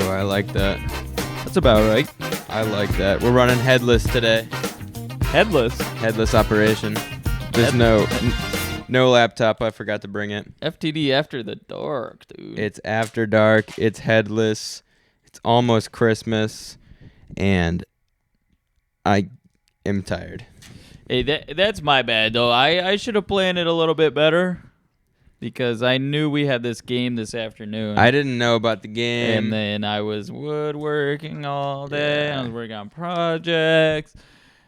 Oh, I like that. That's about right. I like that. We're running headless today. Headless. Headless operation. There's no laptop. I forgot to bring it. FTD after the dark, dude. It's after dark. It's headless. It's almost Christmas. And I am tired. Hey, that's my bad, though. I should have planned it a little bit better because I knew we had this game this afternoon. I didn't know about the game. And then I was woodworking all day. Yeah. I was working on projects.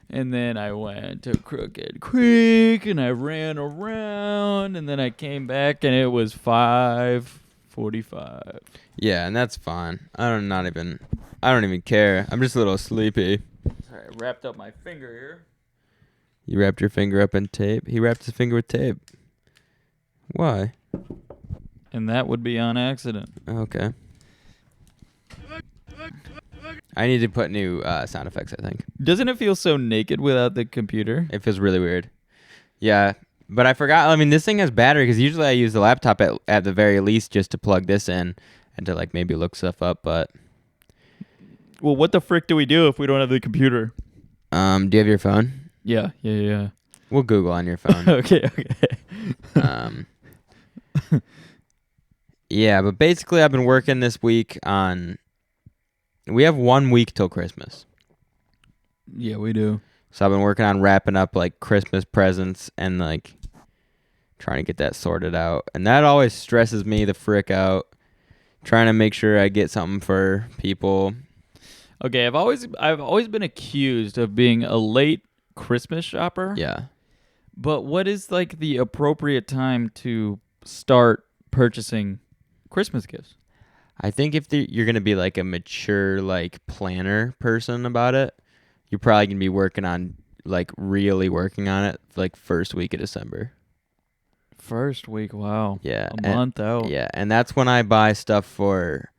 And then I went to Crooked Creek and I ran around. And then I came back and it was 5:45. Yeah, and that's fine. I don't even care. I'm just a little sleepy. Sorry, I wrapped up my finger here. You wrapped your finger up in tape? He wrapped his finger with tape. Why? And that would be on accident. Okay. I need to put new sound effects, I think. Doesn't it feel so naked without the computer? It feels really weird. Yeah, but I forgot. I mean, this thing has battery because usually I use the laptop at the very least just to plug this in and to like maybe look stuff up, but... Well, what the frick do we do if we don't have the computer? Do you have your phone? Yeah. We'll Google on your phone. Okay. Yeah, but basically I've been working this week on... We have 1 week till Christmas. Yeah, we do. So I've been working on wrapping up like Christmas presents and like trying to get that sorted out. And that always stresses me the frick out. Trying to make sure I get something for people. Okay, I've always been accused of being a late Christmas shopper. Yeah. But what is like the appropriate time to start purchasing Christmas gifts? I think if you're going to be like a mature like planner person about it, you're probably going to be really working on it like first week of December. First week, wow. Yeah. A month out. Yeah, and that's when I buy stuff for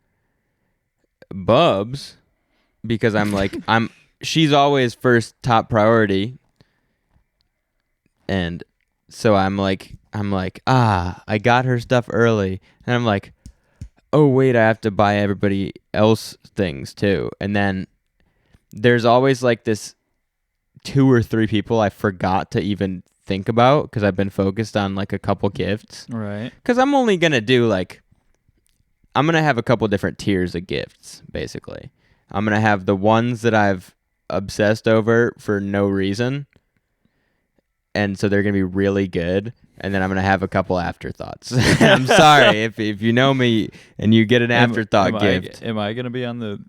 Bubs because she's always first top priority. And so I'm like, I got her stuff early. And I'm like, oh, wait, I have to buy everybody else things too. And then there's always like this 2 or 3 people I forgot to even think about because I've been focused on like a couple gifts. Right. Because I'm only going to do I'm going to have a couple different tiers of gifts, basically. I'm going to have the ones that I've obsessed over for no reason. And so they're going to be really good. And then I'm going to have a couple afterthoughts. I'm sorry. If you know me and you get an afterthought gift. Am I going to be on the...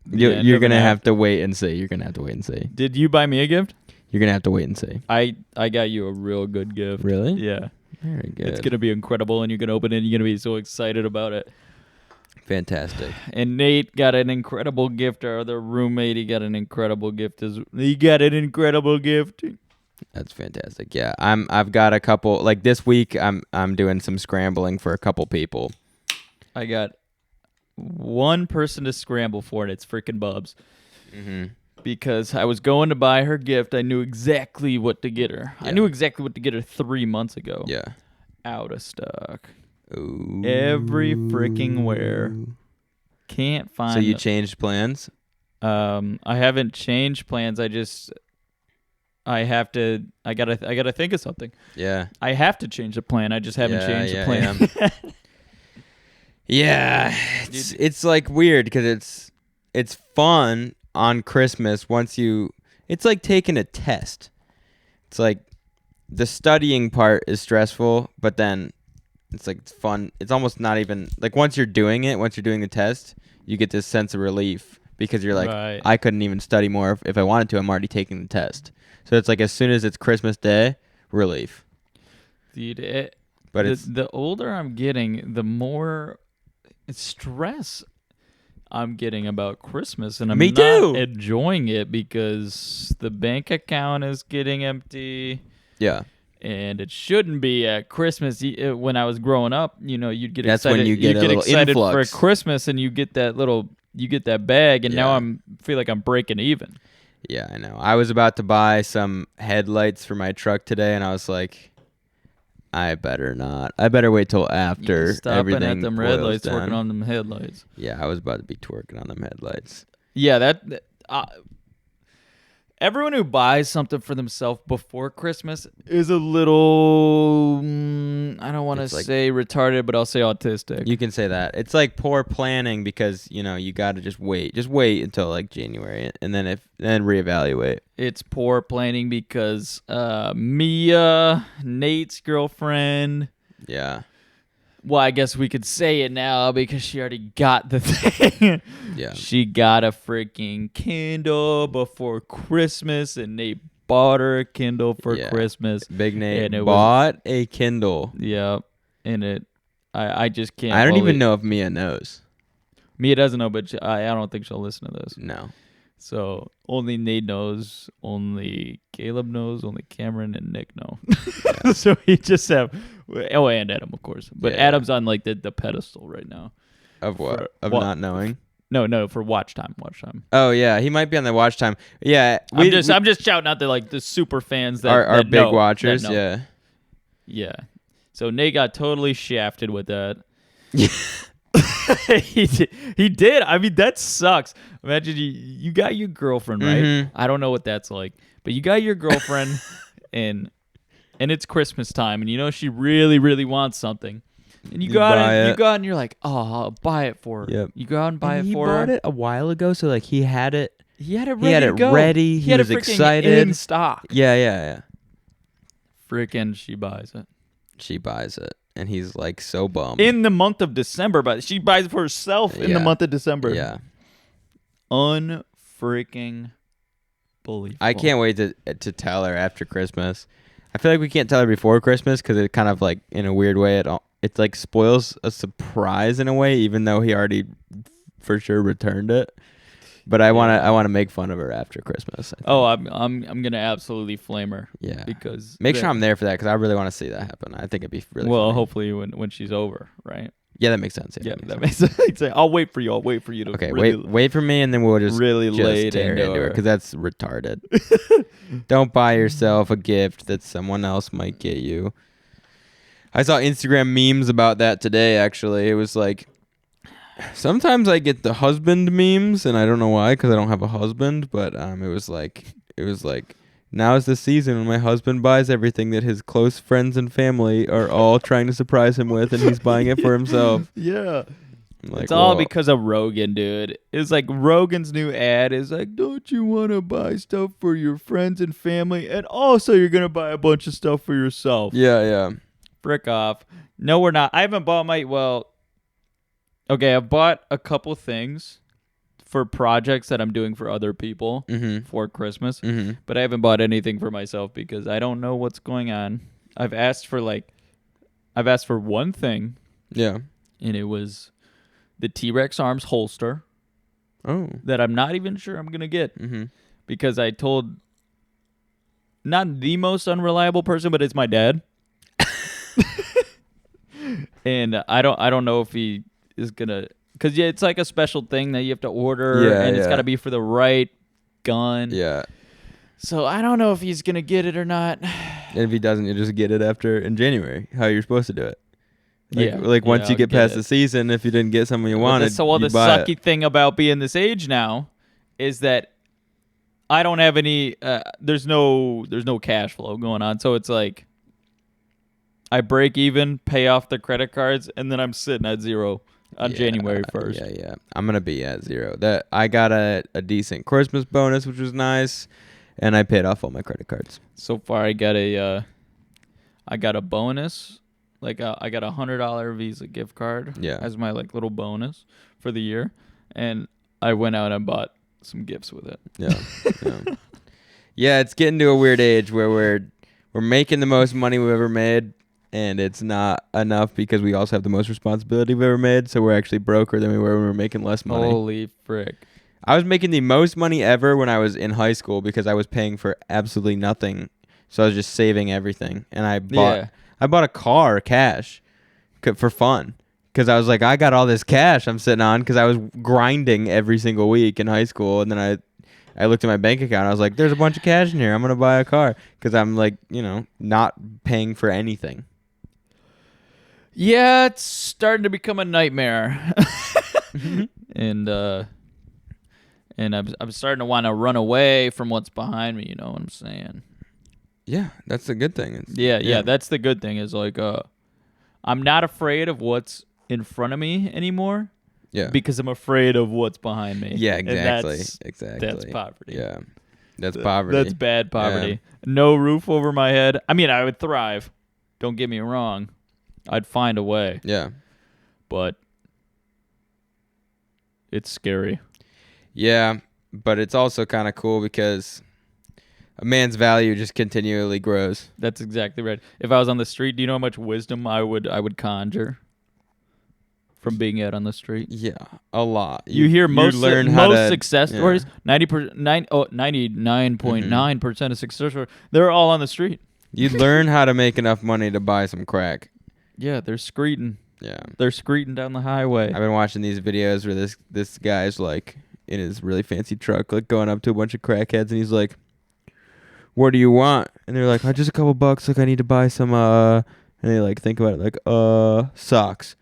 You're going to have to wait and see. You're going to have to wait and see. Did you buy me a gift? You're going to have to wait and see. I got you a real good gift. Really? Yeah. Very good. It's going to be incredible, and you're going to open it, and you're going to be so excited about it. Fantastic. And Nate got an incredible gift. Our other roommate, he got an incredible gift. That's fantastic. Yeah, I've got a couple. Like this week, I'm doing some scrambling for a couple people. I got one person to scramble for, and it's freaking Bubs. Mm-hmm. Because I was going to buy her gift, I knew exactly what to get her. Yeah. I knew exactly what to get her 3 months ago. Yeah. Out of stock. Ooh. Every freaking where. Can't find. So you changed plans? I haven't changed plans. I gotta think of something. Yeah. I have to change the plan. I just haven't changed the plan. Yeah. It's like weird because it's fun on Christmas it's like taking a test. It's like the studying part is stressful, but then it's like it's fun. It's almost not even like once you're doing the test, you get this sense of relief because you're like, right. I couldn't even study more if I wanted to. I'm already taking the test. So it's like as soon as it's Christmas Day, relief. Dude, but the older I'm getting, the more stress I'm getting about Christmas, and I'm not enjoying it because the bank account is getting empty. Yeah. And it shouldn't be at Christmas. When I was growing up, you'd get That's excited. When you get excited influx. for Christmas, and you get that bag, and now feel like I'm breaking even. Yeah, I know. I was about to buy some headlights for my truck today, and I was like, I better not. I better wait till after stopping everything at them red boils lights, down. working on them headlights. Yeah, I was about to be twerking on them headlights. Yeah, everyone who buys something for themselves before Christmas is a little, I don't want to say retarded, but I'll say autistic. You can say that. It's like poor planning because, you got to just wait. Just wait until like January and then reevaluate. It's poor planning because Mia, Nate's girlfriend. Yeah. Well, I guess we could say it now because she already got the thing. Yeah. She got a freaking Kindle before Christmas, and Nate bought her a Kindle for Christmas. Big Nate bought a Kindle. Yeah, and I just can't. I don't even know if Mia knows. Mia doesn't know, but I don't think she'll listen to this. No. So only Nate knows, only Caleb knows, only Cameron and Nick know. So we just have, and Adam, of course. But Adam's on like the pedestal right now. Of what? Not knowing? No, for watch time. Oh yeah, he might be on the watch time. Yeah, I'm just shouting out the super fans that are that big know, watchers. That know. Yeah. So Nate got totally shafted with that. He did. I mean, that sucks. Imagine you got your girlfriend, right? Mm-hmm. I don't know what that's like, but you got your girlfriend, and it's Christmas time, and she really, really wants something, and you go out and you're like, oh, I'll buy it for her. Yep. You go out and buy it for her. He bought it a while ago, so like he had it. He had it ready. He was excited. In stock. Yeah. Freaking, she buys it. And he's like so bummed. In the month of December, but she buys it for herself in the month of December. Yeah. Unfreaking believable. I can't wait to tell her after Christmas. I feel like we can't tell her before Christmas because it kind of like, in a weird way, it like spoils a surprise in a way, even though he already for sure returned it. But I want to make fun of her after Christmas. I'm gonna absolutely flame her. Yeah, because make sure I'm there for that because I really want to see that happen. I think it'd be really well. funny. Hopefully when she's over, right? Yeah, that makes sense. Yeah, that makes sense. I'll wait for you. To okay. Wait for me, and then we'll just really lay tear into her because that's retarded. Don't buy yourself a gift that someone else might get you. I saw Instagram memes about that today. Actually, it was like. Sometimes I get the husband memes, and I don't know why, because I don't have a husband. But it was like now is the season when my husband buys everything that his close friends and family are all trying to surprise him with, and he's buying it for himself. Yeah, it's all because of Rogan, dude. It's like Rogan's new ad is like, don't you want to buy stuff for your friends and family, and also you're gonna buy a bunch of stuff for yourself? Yeah. Frick off. No, we're not. I haven't bought Okay, I've bought a couple things for projects that I'm doing for other people for Christmas, but I haven't bought anything for myself because I don't know what's going on. I've asked for one thing. Yeah. And it was the T-Rex Arms holster. Oh. That I'm not even sure I'm going to get because I told not the most unreliable person, but it's my dad. And I don't know if he is gonna, because it's like a special thing that you have to order, and it's got to be for the right gun. Yeah. So I don't know if he's gonna get it or not. And if he doesn't, you just get it in January. How you're supposed to do it? Once you get past the season, if you didn't get something you wanted, the sucky thing about being this age now is that I don't have any. There's no cash flow going on, so it's like I break even, pay off the credit cards, and then I'm sitting at zero. On January 1st. Yeah. I'm going to be at zero. I got a decent Christmas bonus, which was nice, and I paid off all my credit cards. So far, I got a bonus. I got $100 Visa gift card as my little bonus for the year, and I went out and bought some gifts with it. Yeah. Yeah, it's getting to a weird age where we're making the most money we've ever made. And it's not enough because we also have the most responsibility we've ever made. So we're actually broker than we were when we were making less money. Holy frick. I was making the most money ever when I was in high school because I was paying for absolutely nothing. So I was just saving everything. And I bought a car cash for fun. Because I was like, I got all this cash I'm sitting on because I was grinding every single week in high school. And then I looked at my bank account. I was like, there's a bunch of cash in here. I'm going to buy a car because I'm not paying for anything. Yeah, it's starting to become a nightmare. and I'm starting to want to run away from what's behind me, you know what I'm saying? Yeah, that's a good thing. Yeah, that's the good thing is like I'm not afraid of what's in front of me anymore. Yeah. Because I'm afraid of what's behind me. Yeah, exactly. And that's poverty. Yeah. That's poverty. That's bad poverty. Yeah. No roof over my head. I mean, I would thrive. Don't get me wrong. I'd find a way. Yeah. But it's scary. Yeah, but it's also kind of cool because a man's value just continually grows. That's exactly right. If I was on the street, do you know how much wisdom I would conjure from being out on the street? Yeah, a lot. You hear most success stories, 99.9% of success stories, they're all on the street. You learn how to make enough money to buy some crack. Yeah, they're screeting. Yeah. They're screeting down the highway. I've been watching these videos where this guy's like in his really fancy truck, like going up to a bunch of crackheads, and he's like, "What do you want?" And they're like, "Oh, just a couple bucks. Like, I need to buy some." And they like think about it, like, socks.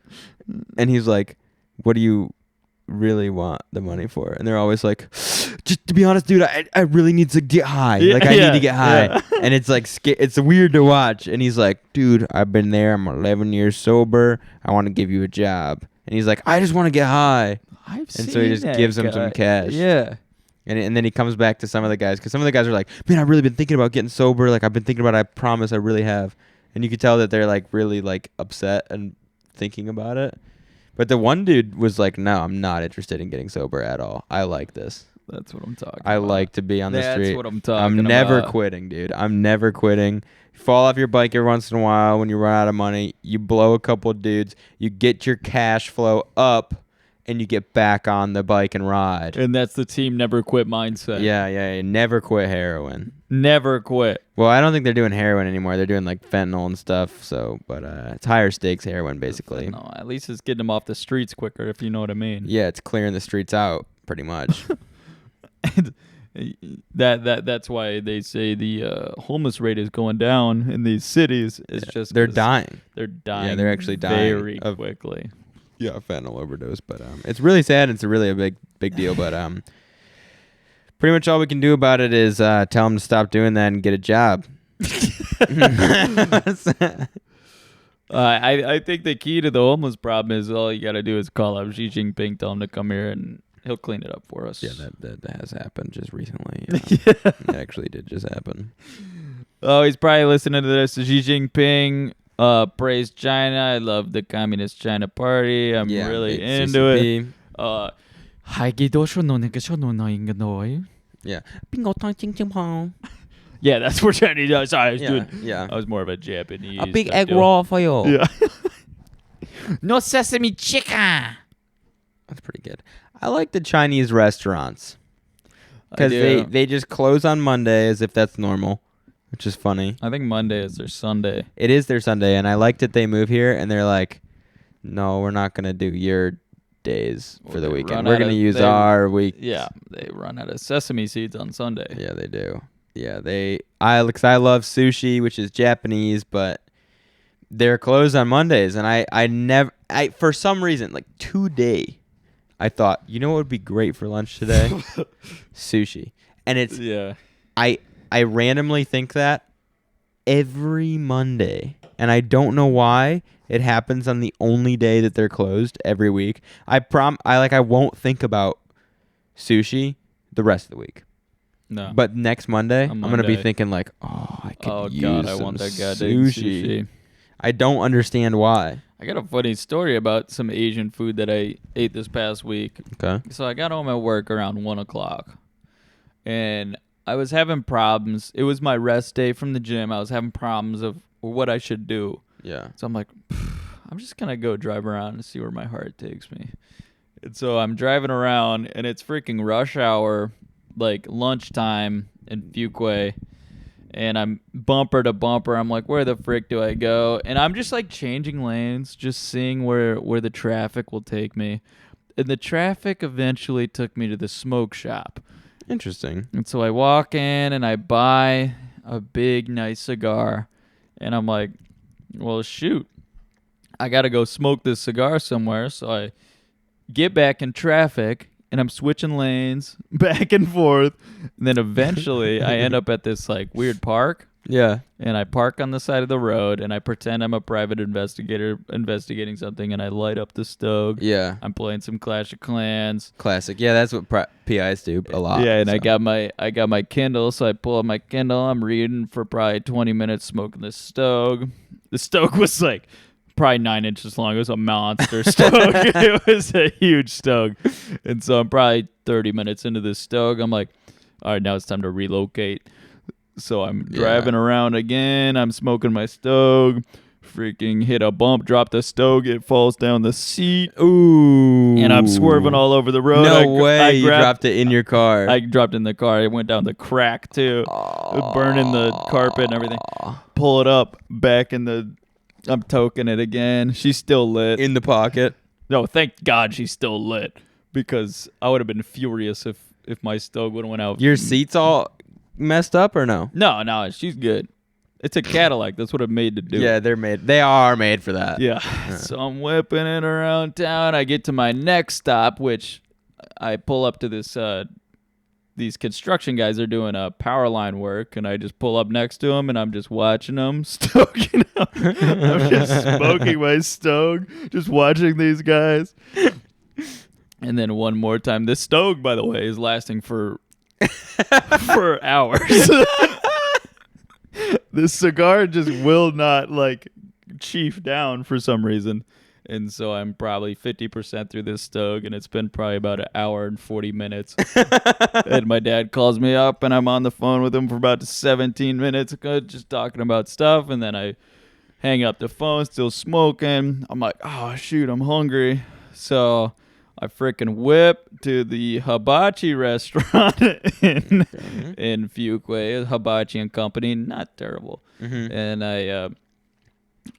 And he's like, "What do you really want the money for?" And they're always like, "Just to be honest, dude, I really need to get high. Like, I need to get high." Yeah. And it's like it's weird to watch. And he's like, "Dude, I've been there. I'm 11 years sober. I want to give you a job." And he's like, "I just want to get high." So he just gives him some cash. Yeah. And then he comes back to some of the guys, because some of the guys are like, "Man, I've really been thinking about getting sober. Like, I've been thinking about it. I promise I really have." And you could tell that they're like really like upset and thinking about it. But the one dude was like, "No, I'm not interested in getting sober at all. I like this. That's what I'm talking I about. like to be on the street. That's what I'm talking about. I'm never quitting, dude. I'm never quitting. You fall off your bike every once in a while when you run out of money. You blow a couple of dudes. You get your cash flow up, and you get back on the bike and ride." And that's the team never quit mindset. Yeah. Never quit heroin. Never quit. Well, I don't think they're doing heroin anymore. They're doing like fentanyl and stuff. So, but it's higher stakes heroin, basically. No, at least it's getting them off the streets quicker, if you know what I mean. Yeah, it's clearing the streets out, pretty much. That's why they say the homeless rate is going down in these cities. It's just they're dying. They're dying. Yeah, they're actually dying very quickly. Yeah, fentanyl overdose. But it's really sad. It's a really a big deal. But pretty much all we can do about it is tell them to stop doing that and get a job. I think the key to the homeless problem is all you got to do is call up Xi Jinping, tell him to come here, and he'll clean it up for us. Yeah, that has happened just recently. Yeah. It actually did just happen. Oh, he's probably listening to this. Xi Jinping praised China. I love the Communist China Party. I'm really into CCP. it. Yeah. Yeah, that's what Chinese does. Sorry, Yeah. I was more of a Japanese. A big egg roll for you. Yeah. No sesame chicken. That's pretty good. I like the Chinese restaurants because they just close on Monday as if that's normal, which is funny. I think Monday is their Sunday. It is their Sunday, and I like that they move here and they're like, "No, we're not gonna do your days for the weekend. We're gonna use our week." Yeah, they run out of sesame seeds on Sunday. Yeah, they do. Yeah, I love sushi, which is Japanese, but they're closed on Mondays, and I for some reason, like today, I thought, you know what would be great for lunch today? Sushi. And it's I randomly think that every Monday, and I don't know why. It happens on the only day that they're closed every week. I won't think about sushi the rest of the week. No. But next Monday, I'm going to be thinking like, "Oh, I could use I some want that goddamn sushi. I don't understand why. I got a funny story about some Asian food that I ate this past week. Okay. So I got home at work around 1 o'clock, and I was having problems. It was my rest day from the gym. I was having problems of what I should do. Yeah. So I'm like, I'm just going to go drive around and see where my heart takes me. And so I'm driving around, and it's freaking rush hour, like lunchtime in Fuquay. And I'm bumper to bumper. I'm like, where the frick do I go? And I'm just like changing lanes, just seeing where the traffic will take me. And the traffic eventually took me to the smoke shop. Interesting. And so I walk in and I buy a big, nice cigar. And I'm like, well, shoot. I got to go smoke this cigar somewhere. So I get back in traffic and I'm switching lanes back and forth. And then eventually I end up at this like weird park. Yeah. And I park on the side of the road and I pretend I'm a private investigator investigating something and I light up the stove. Yeah. I'm playing some Clash of Clans. Classic. Yeah, that's what PIs do a lot. Yeah, and so. I got my Kindle, so I pull up my Kindle. I'm reading for probably 20 minutes, smoking this stove. The stove was like probably 9 inches long. It was a monster stove. It was a huge stove. And so I'm probably 30 minutes into this stove. I'm like, all right, now it's time to relocate. So I'm driving around again. I'm smoking my stove. Freaking hit a bump, drop the stove. It falls down the seat. Ooh. And I'm swerving all over the road. No way. You dropped it in your car. I dropped it in the car. It went down the crack too. Burning the carpet and everything. Pull it up back in the... I'm toking it again. She's still lit. In the pocket. No, thank God she's still lit. Because I would have been furious if my stove would have went out. Your seat's all messed up or no? No, she's good. It's a Cadillac. That's what it's made to do. Yeah, they are made for that. Yeah. So I'm whipping it around town. I get to my next stop, which I pull up to this. These construction guys are doing a power line work, and I just pull up next to them, and I'm just watching them stoking up. I'm just smoking my stove, just watching these guys. And then one more time. This stove, by the way, is lasting for hours. This cigar just will not like chief down for some reason. And so I'm probably 50% through this stove, and it's been probably about an hour and 40 minutes. And my dad calls me up, and I'm on the phone with him for about 17 minutes, just talking about stuff. And then I hang up the phone, still smoking. I'm like, oh, shoot, I'm hungry. So I freaking whip to the hibachi restaurant in Fuquay, Hibachi and Company. Not terrible. Mm-hmm. And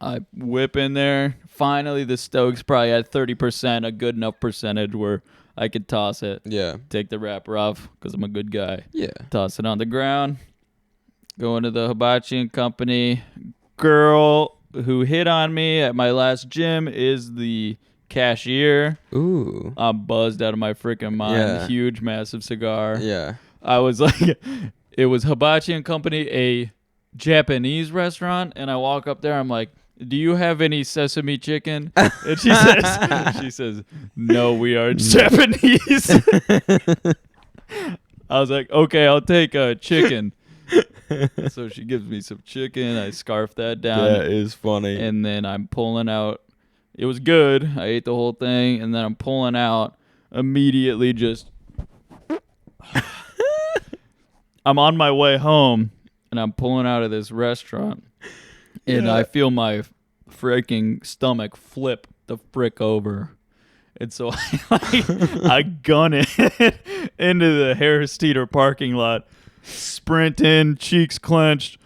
I whip in there. Finally, the stove's probably at 30%, a good enough percentage where I could toss it. Yeah. Take the wrapper off because I'm a good guy. Yeah. Toss it on the ground. Go into the Hibachi and Company. Girl who hit on me at my last gym is the cashier. Ooh. I'm buzzed out of my freaking mind. Yeah. Huge, massive cigar. Yeah. I was like, it was Hibachi and Company, a Japanese restaurant, and I walk up there. I'm like, do you have any sesame chicken? And she says, no, we are Japanese. I was like, okay, I'll take a chicken. So she gives me some chicken. I scarf that down. That is funny. And then I'm pulling out. It was good. I ate the whole thing, and then I'm pulling out immediately. Just I'm on my way home, and I'm pulling out of this restaurant, and I feel my freaking stomach flip the frick over. And so I gun it into the Harris Teeter parking lot, sprint in, cheeks clenched,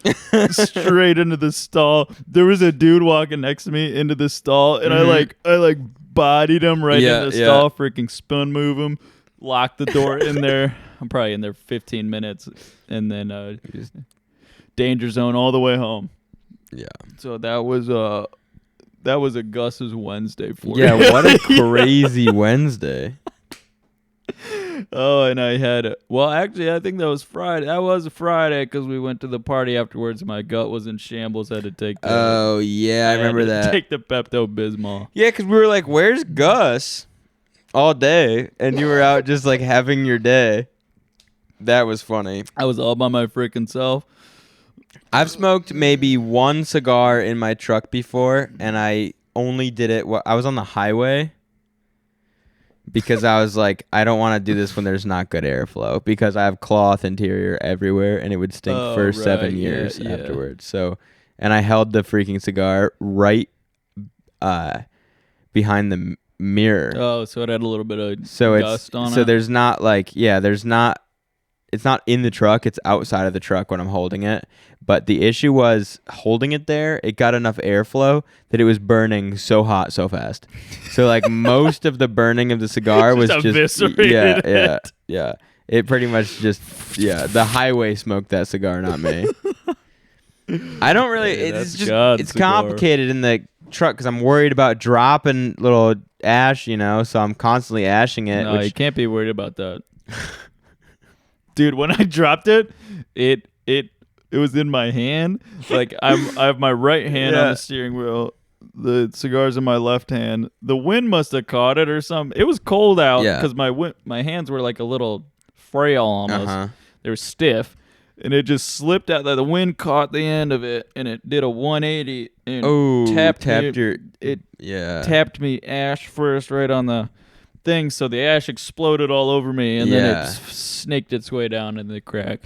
straight into the stall. There was a dude walking next to me into the stall, and I bodied him right in the stall, freaking spin move him, locked the door in there. I'm probably in there 15 minutes, and then danger zone all the way home. Yeah. So that was a Gus's Wednesday for you. Yeah, what a crazy Wednesday. Oh, and I had actually, I think that was Friday. That was a Friday because we went to the party afterwards. My gut was in shambles. I had to take. Oh yeah, I remember that. Take the Pepto-Bismol. Yeah, because we were like, "Where's Gus?" all day, and you were out just like having your day. That was funny. I was all by my freaking self. I've smoked maybe one cigar in my truck before, and I only did it. I was on the highway because I was like, I don't want to do this when there's not good airflow because I have cloth interior everywhere, and it would stink for 7 years afterwards. So, and I held the freaking cigar right behind the mirror. Oh, so it had a little bit of dust on it. So there's not like, there's not. It's not in the truck. It's outside of the truck when I'm holding it. But the issue was holding it there. It got enough airflow that it was burning so hot so fast. So like most of the burning of the cigar was just eviscerated yeah. It pretty much just the highway smoked that cigar, not me. I don't really. Hey, It's that's just God's it's cigar. complicated in the truck because I'm worried about dropping little ash, so I'm constantly ashing it. No, you can't be worried about that. Dude, when I dropped it, it was in my hand. Like I have my right hand on the steering wheel. The cigar's in my left hand. The wind must have caught it or something. It was cold out because my hands were like a little frail almost. They were stiff, and it just slipped out. The wind caught the end of it, and it did a 180 and tapped me ash first right on the thing, so the ash exploded all over me, and then it snaked its way down in the crack.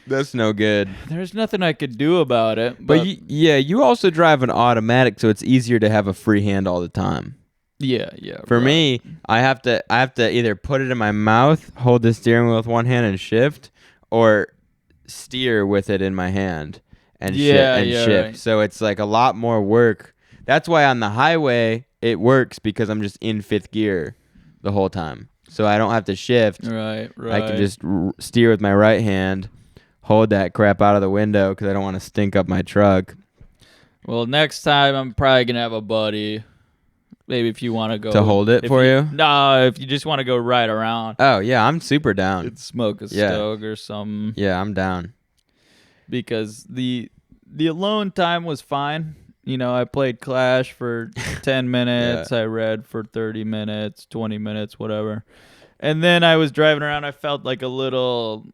That's no good. There's nothing I could do about it. But you also drive an automatic, so it's easier to have a free hand all the time. Yeah. For me, I have to either put it in my mouth, hold the steering wheel with one hand and shift, or steer with it in my hand and shift. Right. So it's like a lot more work. That's why on the highway it works because I'm just in fifth gear the whole time. So I don't have to shift. Right. I can just steer with my right hand. Hold that crap out of the window because I don't want to stink up my truck. Well, next time I'm probably going to have a buddy. Maybe if you want to go. To hold it for you? No, if you just want to go ride around. Oh, yeah, I'm super down. Could smoke a stove or something. Yeah, I'm down. Because the alone time was fine. I played Clash for 10 minutes. I read for 30 minutes, 20 minutes, whatever. And then I was driving around. I felt like a little...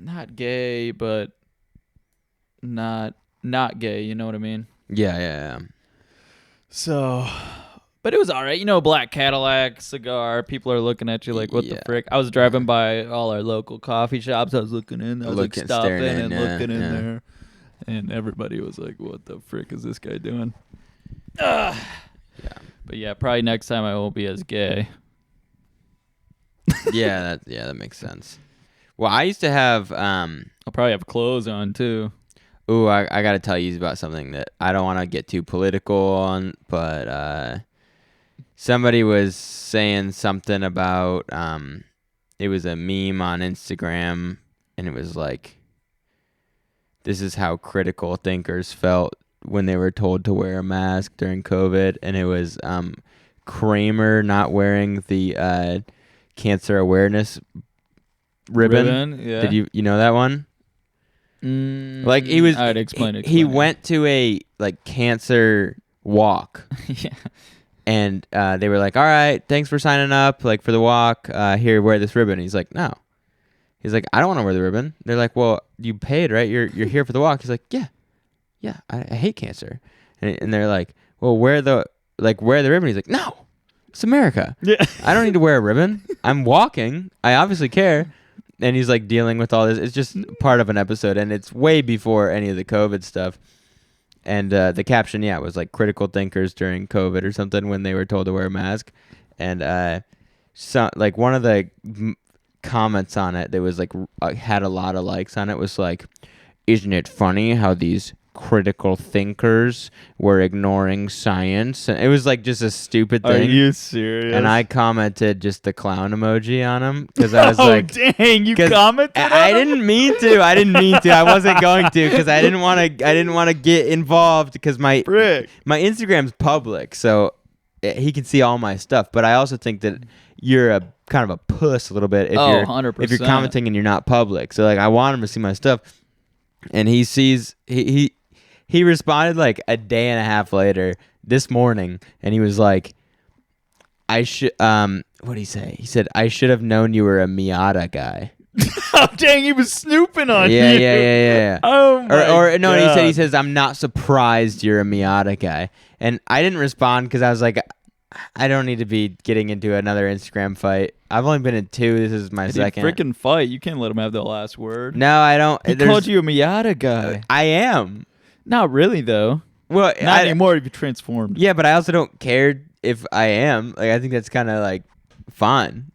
not gay, but not gay. You know what I mean? Yeah. So, but it was all right. Black Cadillac cigar. People are looking at you like, what the frick? I was driving by all our local coffee shops. I was looking in. I was stopping and looking in there. And everybody was like, what the frick is this guy doing? Yeah. But yeah, probably next time I won't be as gay. that makes sense. Well, I used to have... I'll probably have clothes on, too. Ooh, I got to tell you about something that I don't want to get too political on, but somebody was saying something about... it was a meme on Instagram, and it was like, this is how critical thinkers felt when they were told to wear a mask during COVID, and it was Kramer not wearing the cancer awareness ribbon. Yeah. Did you know that one? Like he was. I'd explain. He went to a cancer walk. Yeah. And they were like, "All right, thanks for signing up. Like for the walk, here, wear this ribbon." He's like, "No." He's like, "I don't want to wear the ribbon." They're like, "Well, you paid, right? You're here for the walk." He's like, "Yeah. I hate cancer." And they're like, "Well, wear the ribbon." He's like, "No, it's America. Yeah. I don't need to wear a ribbon. I'm walking. I obviously care." And he's like dealing with all this. It's just part of an episode, and it's way before any of the COVID stuff. And the caption, was like critical thinkers during COVID or something when they were told to wear a mask. And so like one of the comments on it that was like had a lot of likes on it was like, "Isn't it funny how these critical thinkers were ignoring science?" And it was like just a stupid thing. Are you serious? And I commented just the clown emoji on him because I was like, "Dang, you commented!" I didn't mean to. I wasn't going to because I didn't want to get involved because my Instagram's public, so he can see all my stuff. But I also think that you're a kind of a puss a little bit if 100%. if you're commenting and you're not public. So like I want him to see my stuff, and he sees he responded like a day and a half later this morning, and he was like, "I should what did he say? He said I should have known you were a Miata guy." Oh dang, he was snooping on you. Yeah. Oh my or no, God. he says I'm not surprised you're a Miata guy, and I didn't respond because I was like, I don't need to be getting into another Instagram fight. I've only been in 2. This is my second. Freaking fight! You can't let him have the last word. No, I don't. He called you a Miata guy. I am. Not really though. Well, not anymore. You've transformed. Yeah, but I also don't care if I am. Like, I think that's kind of like fine.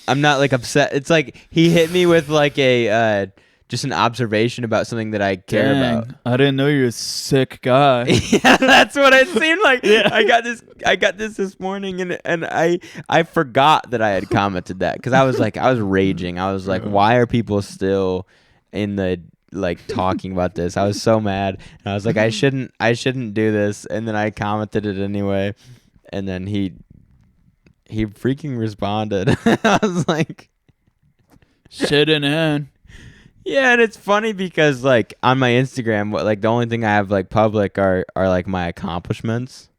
I'm not like upset. It's like he hit me with like a just an observation about something that I care about. I didn't know you're a sick guy. Yeah, that's what it seemed like. Yeah. I got this morning, and I forgot that I had commented that because I was raging. I was like, why are people still in the like talking about this. I was so mad, and I was like, I shouldn't do this. And then I commented it anyway, and then he freaking responded. I was like, shouldn't have. Yeah, and it's funny because like on my Instagram, like the only thing I have like public are like my accomplishments.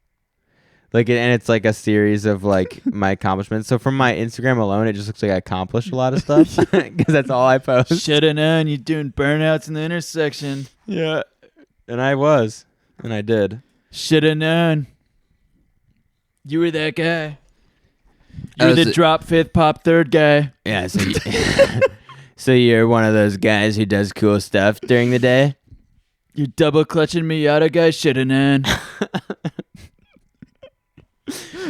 Like, and it's like a series of like my accomplishments. So from my Instagram alone, it just looks like I accomplished a lot of stuff because that's all I post. Shoulda known you're doing burnouts in the intersection. Yeah, and I was, and I did. Shoulda known. You were that guy. You're the drop fifth, pop third guy. Yeah. So, so you're one of those guys who does cool stuff during the day. You're double clutching Miata guy. Shoulda known.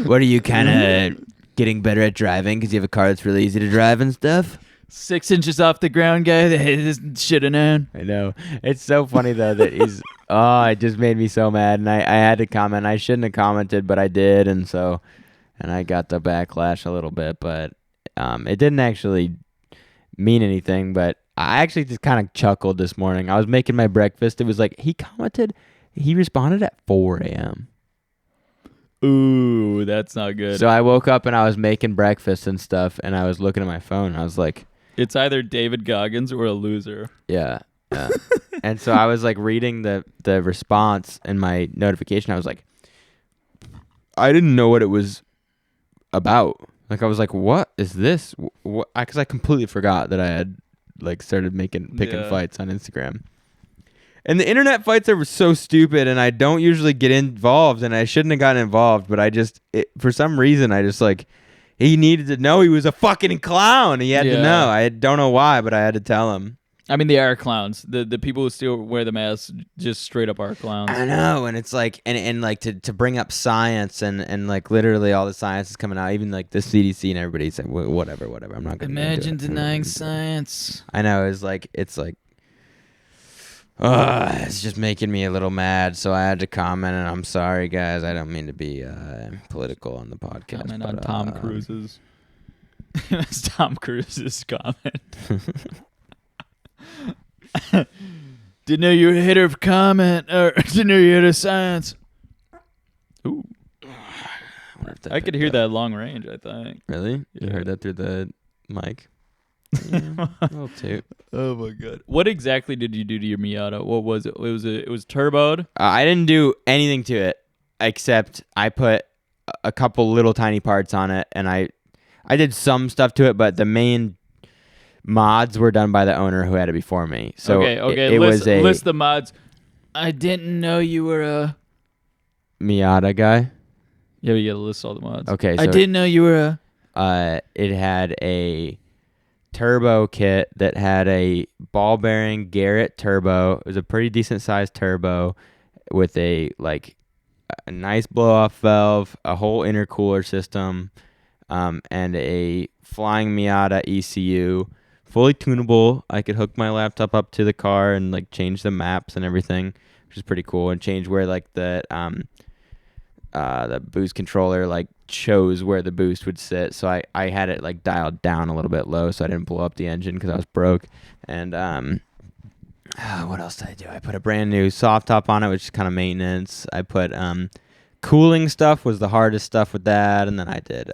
What are you kind of getting better at driving because you have a car that's really easy to drive and stuff? 6 inches off the ground guy. Should have known. I know. It's so funny though that he's. Oh, it just made me so mad, and I had to comment. I shouldn't have commented, but I did, and I got the backlash a little bit, but it didn't actually mean anything. But I actually just kind of chuckled this morning. I was making my breakfast. It was like he commented. He responded at 4 a.m. Ooh, that's not good. So I woke up and I was making breakfast and stuff, and I was looking at my phone. And I was like, it's either David Goggins or a loser. Yeah. And so I was like reading the response in my notification. I was like, I didn't know what it was about. Like, I was like, what is this? Because I completely forgot that I had like started picking fights on Instagram. And the internet fights are so stupid, and I don't usually get involved, and I shouldn't have gotten involved, but for some reason, I just like, he needed to know he was a fucking clown. He had to know. I don't know why, but I had to tell him. I mean, they are clowns. The people who still wear the mask just straight up are clowns. I know, and it's like, and like to bring up science and like literally all the science is coming out, even like the CDC and everybody's like, whatever. I'm not going to imagine denying science. I know, it's like. It's just making me a little mad, so I had to comment, and I'm sorry, guys. I don't mean to be political on the podcast. Comment on Tom Cruise's. That's Tom Cruise's comment. Didn't know you were a hitter of comment, or didn't know you hit a science. Ooh. I could hear that long range, I think. Really? You heard that through the mic? Yeah, a little toot. Oh my god! What exactly did you do to your Miata? What was it? It was turboed. I didn't do anything to it except I put a couple little tiny parts on it, and I did some stuff to it, but the main mods were done by the owner who had it before me. So okay. It list the mods. I didn't know you were a Miata guy. Yeah, you gotta list all the mods. Okay, so I didn't know you were a. It had a turbo kit that had a ball bearing Garrett turbo. It was a pretty decent sized turbo with a nice blow off valve, a whole intercooler system, and a flying Miata ECU, fully tunable. I could hook my laptop up to the car and like change the maps and everything, which is pretty cool, and change where like the boost controller like chose where the boost would sit. So I had it like dialed down a little bit low so I didn't blow up the engine because I was broke. And what else did I do? I put a brand new soft top on it, which is kind of maintenance. I put cooling stuff was the hardest stuff with that, and then I did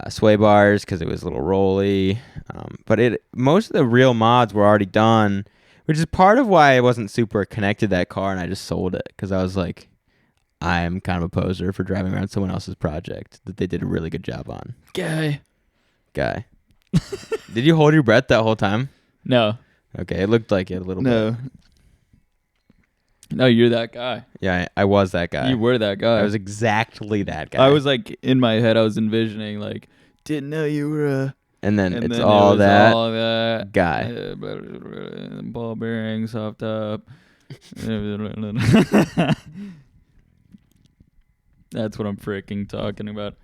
sway bars because it was a little rolly. But most of the real mods were already done, which is part of why I wasn't super connected to that car, and I just sold it because I was like, I'm kind of a poser for driving around someone else's project that they did a really good job on. Guy. Did you hold your breath that whole time? No. Okay, it looked like it a little bit. No, you're that guy. Yeah, I was that guy. You were that guy. I was exactly that guy. I was like, in my head, I was envisioning like, didn't know you were a... And then it's all that guy. Ball bearing, soft top. That's what I'm freaking talking about.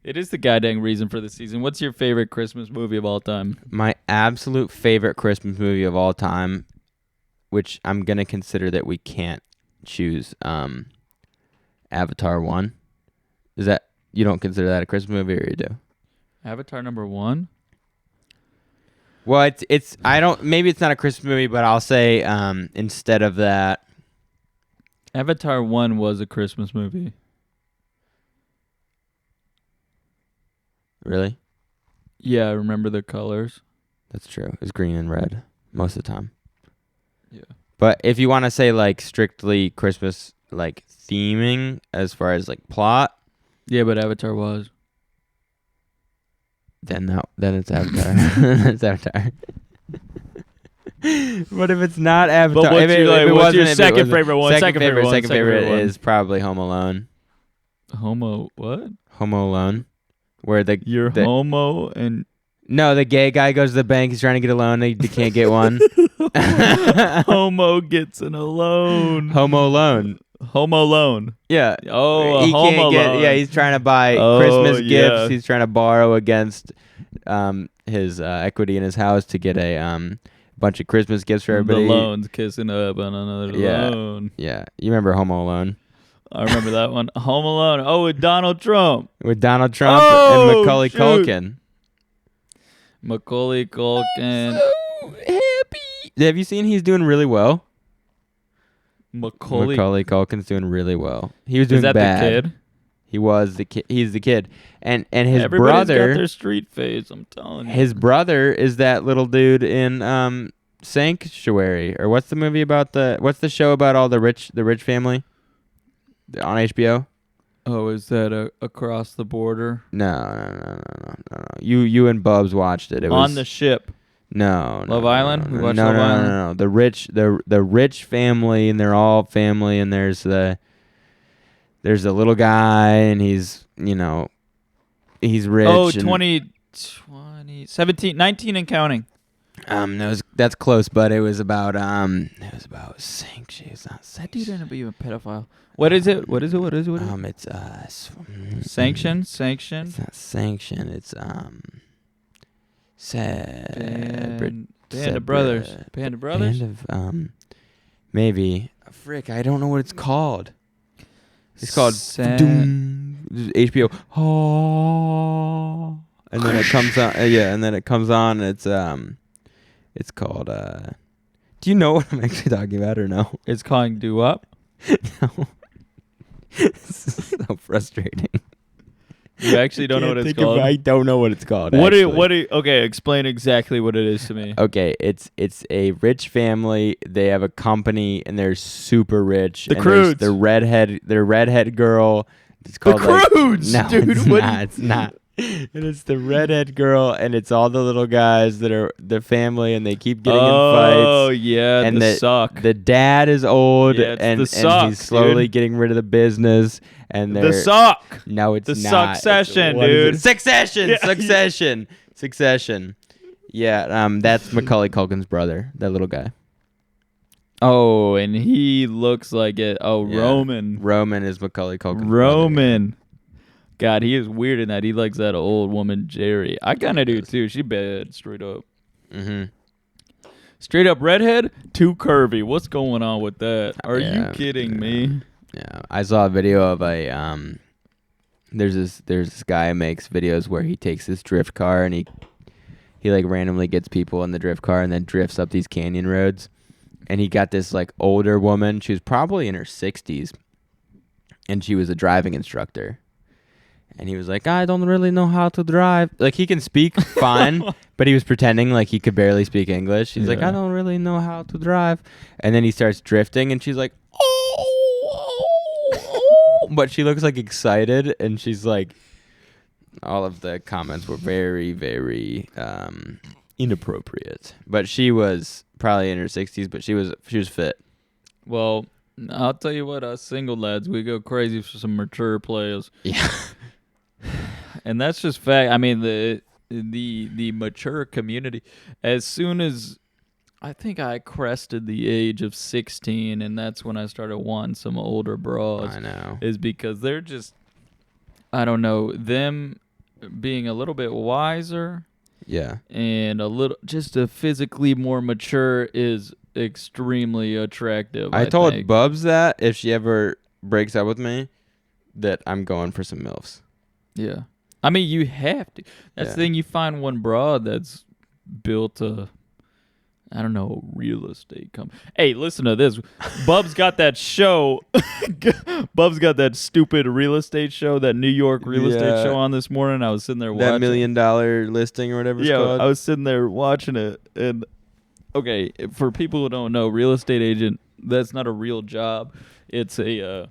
It is the goddamn reason for the season. What's your favorite Christmas movie of all time? My absolute favorite Christmas movie of all time, which I'm going to consider that we can't choose, Avatar 1. Is that, you don't consider that a Christmas movie, or you do? Avatar number 1? Well, it's I don't maybe it's not a Christmas movie, but I'll say instead of that, Avatar 1 was a Christmas movie. Really? Yeah, I remember the colors. That's true. It's green and red most of the time. Yeah. But if you want to say like strictly Christmas like theming as far as like plot, Yeah, but Avatar was. then it's Avatar. It's Avatar. But if it's not Avatar, But what's what's your second favorite one? Second favorite is probably Home Alone. Home Alone, where the homo and no, the gay guy goes to the bank. He's trying to get a loan. They can't get one. Homo gets an loan. Homo Alone. Home Alone. Yeah. Oh, he Home can't Alone. He's trying to buy Christmas gifts. He's trying to borrow against his equity in his house to get a bunch of Christmas gifts for everybody. The loan's kissing up on another loan. Yeah. You remember Home Alone? I remember that one. Home Alone. Oh, with Donald Trump. With Donald Trump and Macaulay Culkin. Macaulay Culkin. I'm so happy. Have you seen he's doing really well? Macaulay Culkin's doing really well. He was doing Is that bad. the kid? He was the kid. He's the kid. And his Everybody's brother got their street face, I'm telling you. His brother is that little dude in Sanctuary, or what's the movie about what's the show about all the rich family on HBO? Oh, is that Across the Border? No. You and Bubs watched it. It was On the Ship. No. Love Island? No, We watched Love Island? No. The rich family, and they're all family, and there's the little guy, and he's rich. Oh, 19 and counting. No, that's close, but it was about sanctions. That dude ended up being a pedophile. What is it? It's sanction. It's not sanction. It's Band of Brothers. Maybe. Frick, I don't know what it's called. It's called HBO. Oh, and then it comes on. And then it comes on. It's called. Do you know what I'm actually talking about, or no? It's calling Do Up. No. This is so frustrating. You actually don't know what it's called? I don't know what it's called. Okay, explain exactly what it is to me. Okay, it's a rich family. They have a company, and they're super rich. The Croods. The redhead girl. It's called the Croods, no, dude. It's not. And it's the redhead girl, and it's all the little guys that are the family, and they keep getting in fights. Oh yeah, and the suck. The dad is old, and he's slowly getting rid of the business. And the suck. No, it's the not. Succession, dude. Succession. Yeah. Succession. Yeah, that's Macaulay Culkin's brother, that little guy. Oh, and he looks like it. Oh, yeah. Roman is Macaulay Culkin's Roman. brother. God, he is weird in that. He likes that old woman, Jerry. I kind of do, too. She bad, straight up. Mm-hmm. Straight up redhead, too curvy. What's going on with that? Are you kidding me? Yeah, I saw a video of there's this guy who makes videos where he takes this drift car and he like randomly gets people in the drift car and then drifts up these canyon roads. And he got this like older woman. She was probably in her 60s, and she was a driving instructor. And he was like, I don't really know how to drive. Like, he can speak fine, but he was pretending like he could barely speak English. He's like, I don't really know how to drive. And then he starts drifting, and she's like, oh. But she looks like excited, and she's like, all of the comments were very, very inappropriate. But she was probably in her 60s, but she was fit. Well, I'll tell you what, us single lads, we go crazy for some mature players. Yeah. And that's just fact. I mean, the mature community, as soon as I think I crested the age of 16, and that's when I started wanting some older bras. I know. Is because they're just, I don't know, them being a little bit wiser. Yeah. And just a physically more mature is extremely attractive. I told Bubs that if she ever breaks up with me, that I'm going for some MILFs. Yeah. I mean, you have to. That's the thing. You find one broad that's built I don't know, real estate company. Hey, listen to this. Bub's got that show. Bub's got that stupid real estate show, that New York real estate show on this morning. I was sitting there watching. That $1 million listing or whatever it's called. I was sitting there watching it. And, okay, for people who don't know, real estate agent, that's not a real job. It's a...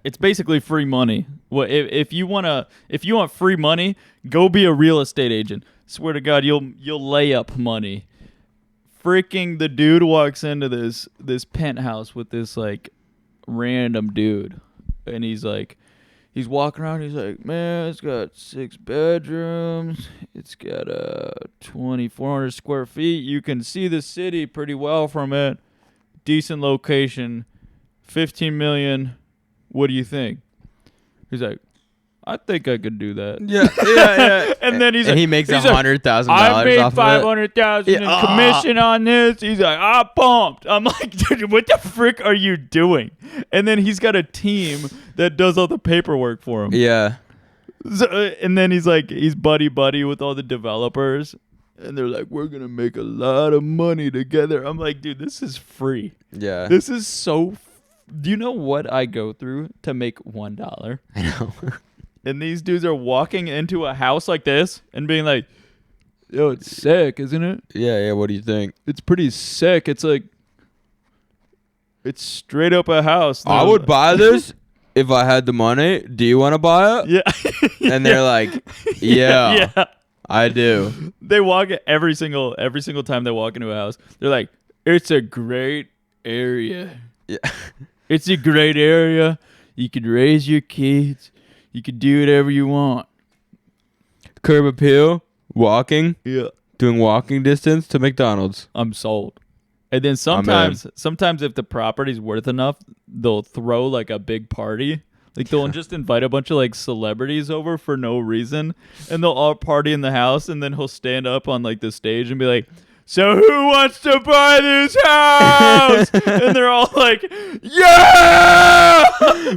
it's basically free money. Well, if you want free money, go be a real estate agent. Swear to God, you'll lay up money. Freaking the dude walks into this penthouse with this like random dude, and he's walking around. He's like, man, it's got 6 bedrooms. It's got 2,400 square feet. You can see the city pretty well from it. Decent location. 15 million. What do you think? He's like, I think I could do that. Yeah. And then he makes $100,000 I made off $500,000 in commission on this. He's like, I'm pumped. I'm like, dude, what the frick are you doing? And then he's got a team that does all the paperwork for him. Yeah. So, and then he's buddy with all the developers. And they're like, we're going to make a lot of money together. I'm like, dude, this is free. Yeah. This is so do you know what I go through to make $1? I know. And these dudes are walking into a house like this and being like, yo, it's sick, isn't it? Yeah, what do you think? It's pretty sick. It's like, it's straight up a house. I would buy this if I had the money. Do you want to buy it? Yeah. And they're like, yeah, I do. They walk every single time they walk into a house. They're like, it's a great area. Yeah. It's a great area. You could raise your kids. You could do whatever you want. Curb appeal, walking. Yeah. Doing walking distance to McDonald's. I'm sold. And then sometimes if the property's worth enough, they'll throw like a big party. Like they'll just invite a bunch of like celebrities over for no reason, and they'll all party in the house, and then he'll stand up on like the stage and be like, so who wants to buy this house? And they're all like, yeah!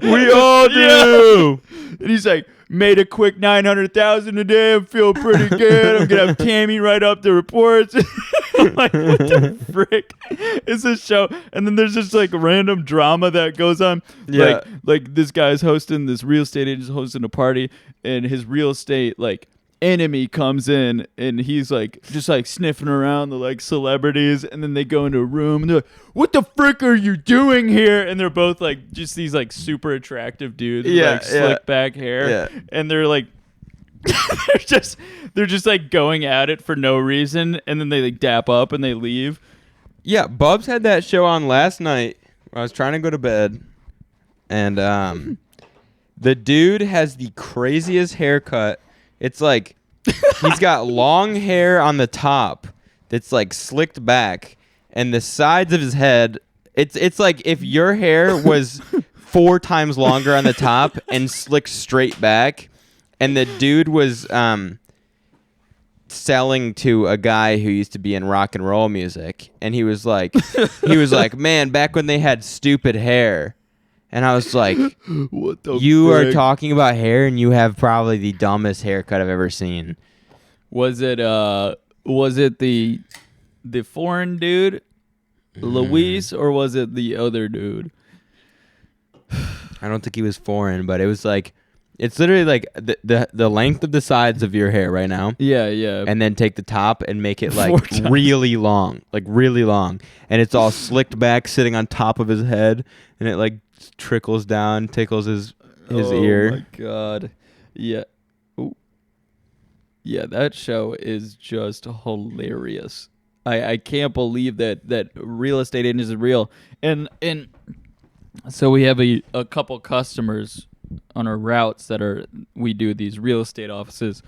We all do! And he's like, made a quick $900,000 a day. I'm feeling pretty good. I'm going to have Tammy write up the reports. I'm like, what the frick is this show? And then there's just like random drama that goes on. Yeah. Like this guy's hosting, this real estate agent's hosting a party, and his real estate, like, enemy comes in, and he's like just like sniffing around the like celebrities, and then they go into a room and they're like, what the frick are you doing here? And they're both like just these like super attractive dudes with like slick back hair, and they're like they're just like going at it for no reason, and then they like dap up and they leave. Yeah, Bubs had that show on last night. I was trying to go to bed, and the dude has the craziest haircut. It's like he's got long hair on the top that's like slicked back, and the sides of his head, it's like if your hair was 4 times longer on the top and slicked straight back, and the dude was selling to a guy who used to be in rock and roll music, and he was like, man, back when they had stupid hair. And I was like, what the you frick? are talking about hair, and you have probably the dumbest haircut I've ever seen. Was it the foreign dude, Luis, or was it the other dude? I don't think he was foreign, but it was like, it's literally like the length of the sides of your hair right now. Yeah. And then take the top and make it like really long, and it's all slicked back, sitting on top of his head, and it like trickles down, tickles his ear. Oh my God. Yeah. Ooh. Yeah, that show is just hilarious. I can't believe that real estate agent is real. And so we have a couple customers on our routes we do these real estate offices,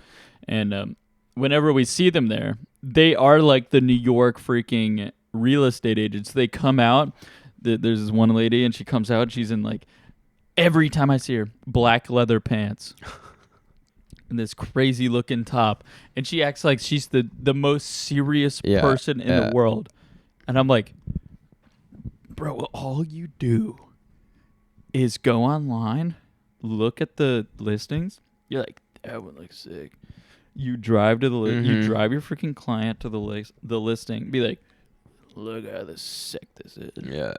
and whenever we see them there, they are like the New York freaking real estate agents. They come out. There's this one lady, and she comes out. She's in like, every time I see her, black leather pants and this crazy looking top, and she acts like she's the most serious person in the world. And I'm like, bro, all you do is go online, look at the listings. You're like, that one looks sick. You drive to you drive your freaking client to the listing. Be like, look how sick this is. Yeah.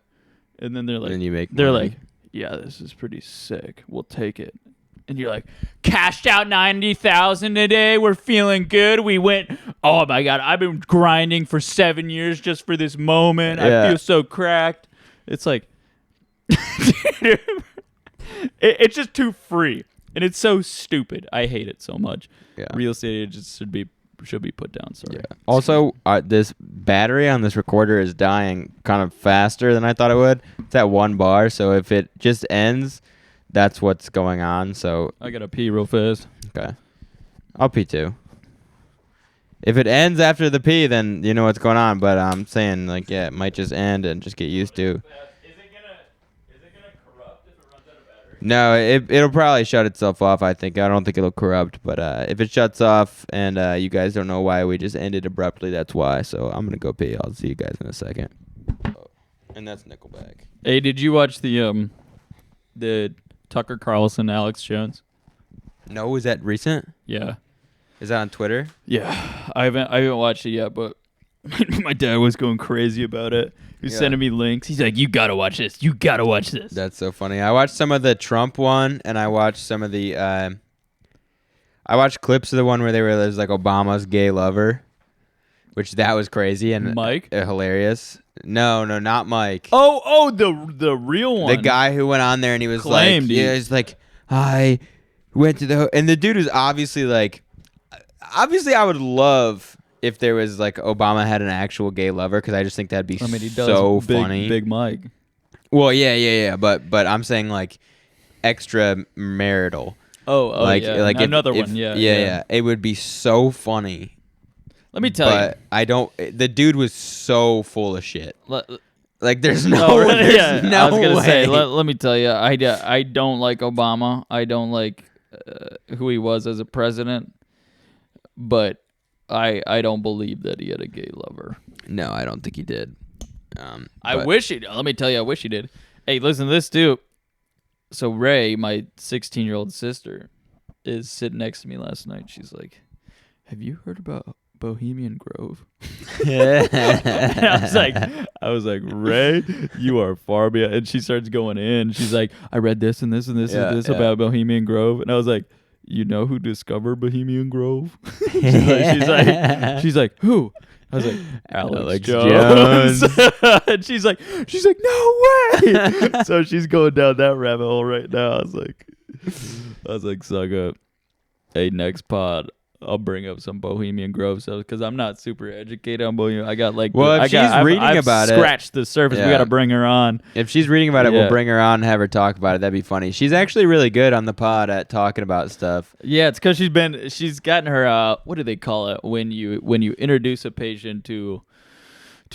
And then they're like, and then you make money. like, yeah, this is pretty sick. We'll take it. And you're like, cashed out $90,000 today. We're feeling good. We went. Oh my god, I've been grinding for 7 years just for this moment. Yeah. I feel so cracked. It's like, it's just too free, and it's so stupid. I hate it so much. Yeah. Real estate agents should be put down. Sorry. Yeah. Also, this battery on this recorder is dying kind of faster than I thought it would. It's at 1 bar, so if it just ends, that's what's going on. So I gotta pee real fast. Okay. I'll pee too. If it ends after the pee, then you know what's going on. But I'm saying, like, yeah, it might just end and just get used to. Is it gonna corrupt if it runs out of battery? No, it'll probably shut itself off, I think. I don't think it'll corrupt. But if it shuts off and you guys don't know why we just ended abruptly, that's why. So I'm going to go pee. I'll see you guys in a second. And that's Nickelback. Hey, did you watch the Tucker Carlson, Alex Jones? No, is that recent? Yeah. Is that on Twitter? Yeah. I haven't watched it yet, but my dad was going crazy about it. He was sending me links. He's like, you gotta watch this. You gotta watch this. That's so funny. I watched some of the Trump one, and I watched some of the I watched clips of the one where there's like Obama's gay lover, which that was crazy and Mike? Hilarious. No, not Mike. Oh, the real one. The guy who went on there and he was Claimed like, he's like, I went to the and the dude was obviously I would love if there was like Obama had an actual gay lover, because I just think that'd be he does. so funny. Big Mike. Well, yeah. But I'm saying like extra marital. Oh, like another if, one. Yeah. It would be so funny. Let me tell you. I don't. The dude was so full of shit. Like there's no. No I was gonna way. say. Let me tell you. I don't like Obama. I don't like who he was as a president. But I don't believe that he had a gay lover. No, I don't think he did. I wish he. Let me tell you, I wish he did. Hey, listen to this too. So Ray, my 16-year-old sister, is sitting next to me last night. She's like, "Have you heard about Bohemian Grove?" And I was like, Ray, you are far beyond. And she starts going in. She's like, I read this and this and this and this about Bohemian Grove, and I was like, you know who discovered Bohemian Grove? she's like, who? I was like, Alex Jones. And she's like, no way. So she's going down that rabbit hole right now. I was like, suck up. Hey, next pod, I'll bring up some Bohemian Grove stuff, because I'm not super educated on Bohemian. I got like, I've scratched the surface. We got to bring her on. If she's reading about it, we'll bring her on and have her talk about it. That'd be funny. She's actually really good on the pod at talking about stuff. Yeah, it's because she's gotten her what do they call it when you introduce a patient to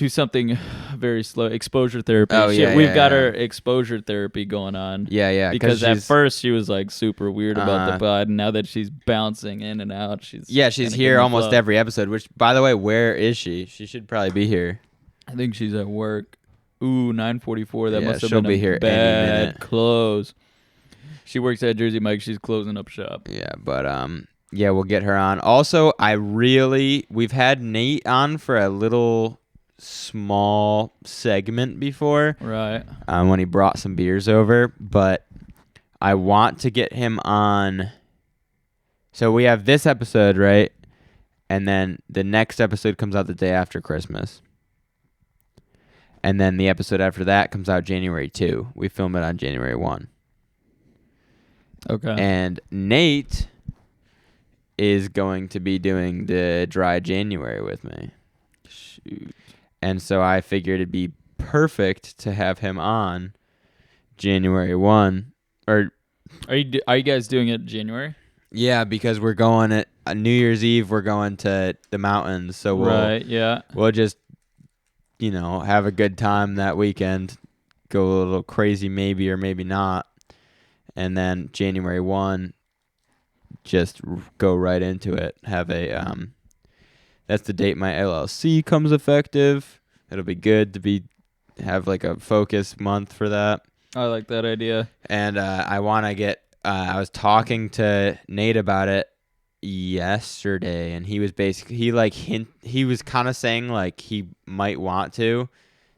something very slow, exposure therapy. Oh, we've got her exposure therapy going on. Yeah. Because at first she was like super weird about the pod, and now that she's bouncing in and out, she's here almost every episode. Which, by the way, where is she? She should probably be here. I think she's at work. Ooh, 9:44. That must have she'll been be here bad any minute. Close. She works at Jersey Mike. She's closing up shop. Yeah, but we'll get her on. Also, we've had Nate on for a little small segment before, right? When he brought some beers over, but I want to get him on. So we have this episode, right? And then the next episode comes out the day after Christmas. And then the episode after that comes out January 2. We film it on January 1. Okay. And Nate is going to be doing the dry January with me. Shoot. And so I figured it'd be perfect to have him on January 1. Or are you guys doing it in January? Yeah, because we're going at New Year's Eve. We're going to the mountains, so we'll just have a good time that weekend. Go a little crazy, maybe or maybe not, and then January 1, just go right into it. Have a that's the date my LLC comes effective. It'll be good to have like a focus month for that. I like that idea. And I want to get. I was talking to Nate about it yesterday, and he was basically he was kind of saying like he might want to.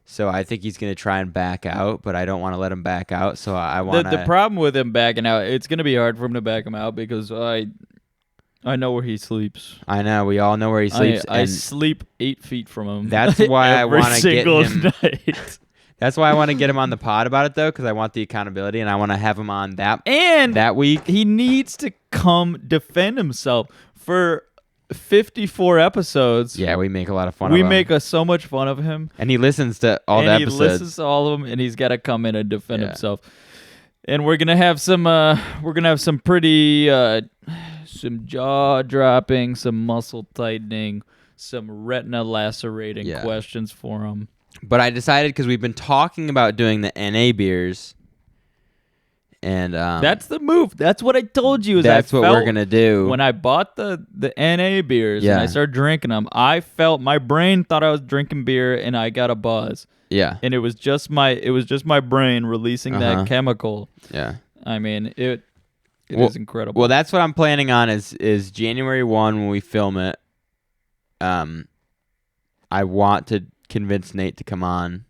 So I think he's gonna try and back out, but I don't want to let him back out. So I want The problem with him backing out, it's gonna be hard for him to back him out because I know where he sleeps. I know we all know where he sleeps. I sleep 8 feet from him. That's why I want to get him. Night. That's why I want to get him on the pod about it though, because I want the accountability and I want to have him on that week. He needs to come defend himself for 54 episodes. Yeah, we make a lot of fun of him. We make so much fun of him. And he listens to all the episodes. He listens to all of them, and he's got to come in and defend himself. And we're gonna have some pretty some jaw dropping, some muscle tightening, some retina lacerating questions for him. But I decided because we've been talking about doing the NA beers. And that's the move. That's what I told you. That's what we're gonna do. When I bought the NA beers and I started drinking them, I felt my brain thought I was drinking beer, and I got a buzz. Yeah, and it was just my brain releasing that chemical. Yeah, I mean it is incredible. Well, that's what I'm planning on is January 1 when we film it. I want to convince Nate to come on,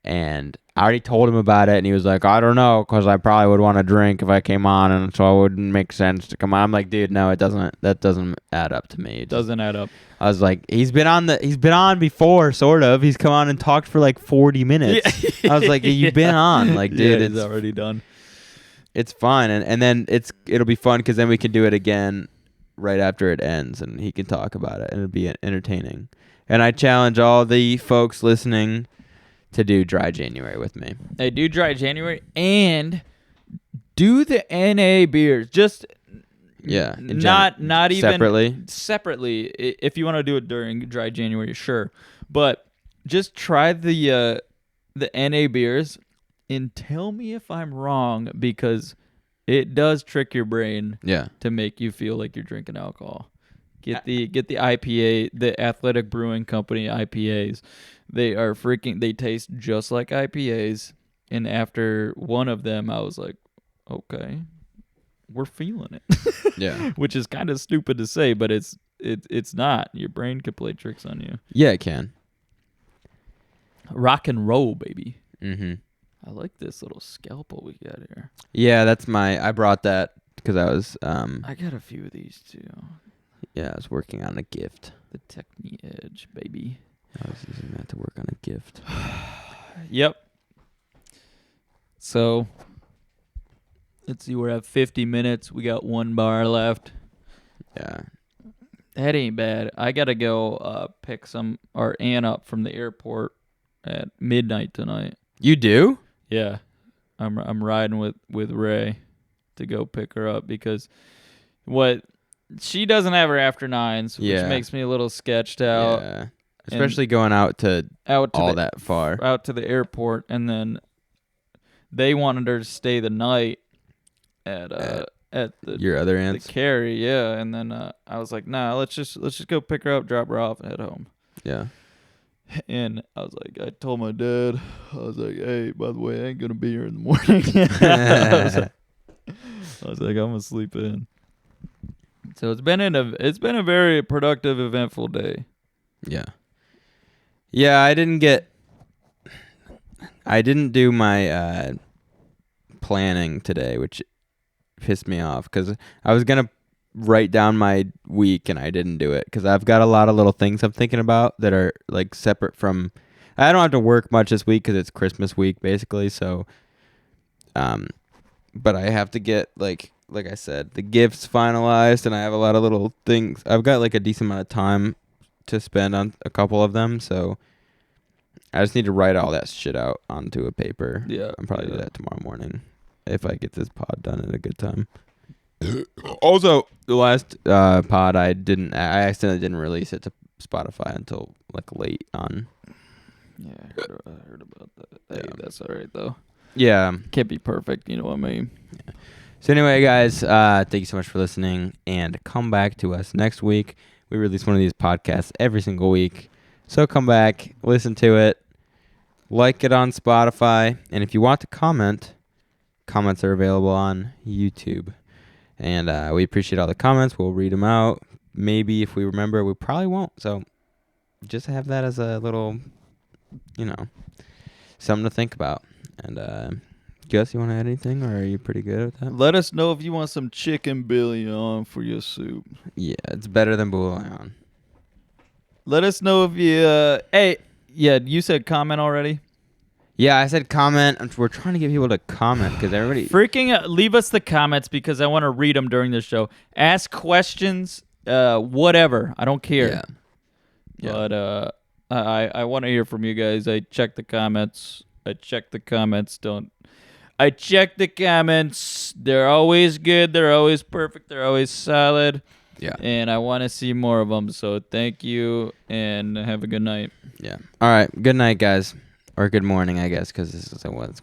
and I already told him about it, and he was like, I don't know, because I probably would want to drink if I came on, and so it wouldn't make sense to come on. I'm like, dude, no, it doesn't. That doesn't add up to me. It doesn't add up. I was like, he's been on before, sort of. He's come on and talked for like 40 minutes. I was like, you've been on, like, dude, it's already done. It's fun, and then it'll be fun because then we can do it again right after it ends, and he can talk about it, and it'll be entertaining. And I challenge all the folks listening to do Dry January with me. Hey, do Dry January and do the NA beers. Just not even separately. If you want to do it during Dry January, sure, but just try the NA beers and tell me if I'm wrong, because it does trick your brain to make you feel like you're drinking alcohol. Get the IPA, the Athletic Brewing Company IPAs. They are they taste just like IPAs. And after one of them, I was like, okay, we're feeling it. Yeah. Which is kind of stupid to say, but it's not. Your brain can play tricks on you. Yeah, it can. Rock and roll, baby. Mm-hmm. I like this little scalpel we got here. Yeah, I brought that because I was... I got a few of these too. Yeah, I was working on a gift. The Techni Edge, baby. I was using that to work on a gift. Yep. So, let's see. We're at 50 minutes. We got 1 bar left. Yeah. That ain't bad. I got to go pick our Ann up from the airport at midnight tonight. You do? Yeah. I'm riding with Ray to go pick her up because she doesn't have her after 9s, which makes me a little sketched out. Yeah. Especially going out to that far. Out to the airport, and then they wanted her to stay the night at your other aunt's? The Carrie, yeah. And then I was like, nah, let's just go pick her up, drop her off, and head home. Yeah. And I was like, I told my dad, I was like, hey, by the way, I ain't gonna be here in the morning. I was like, I'm gonna sleep in. So it's been a very productive, eventful day. Yeah. Yeah, I didn't do my planning today, which pissed me off because I was going to write down my week and I didn't do it because I've got a lot of little things I'm thinking about that are like separate from... I don't have to work much this week because it's Christmas week basically, so... But I have to get, like I said, the gifts finalized, and I have a lot of little things. I've got like a decent amount of time to spend on a couple of them, so I just need to write all that shit out onto a paper. Yeah, I'll probably do that tomorrow morning if I get this pod done at a good time. Also, the last pod I accidentally didn't release it to Spotify until like late on. Yeah, I heard about that. Hey, that's all right though. Yeah, can't be perfect. You know what I mean? Yeah. So anyway, guys, thank you so much for listening, and come back to us next week. We release one of these podcasts every single week. So come back, listen to it, like it on Spotify, and if you want to comment, comments are available on YouTube. And we appreciate all the comments. We'll read them out. Maybe if we remember, we probably won't. So just have that as a little, something to think about. And Gus, you want to add anything, or are you pretty good with that? Let us know if you want some chicken bouillon for your soup. Yeah, it's better than bouillon. Let us know if you you said comment already? Yeah, I said comment. We're trying to get people to comment because everybody... Leave us the comments because I want to read them during the show. Ask questions, whatever. I don't care. Yeah. But I want to hear from you guys. I check the comments. I check the comments. They're always good. They're always perfect. They're always solid. Yeah. And I want to see more of them. So thank you and have a good night. Yeah. All right. Good night, guys. Or good morning, I guess, because this is what's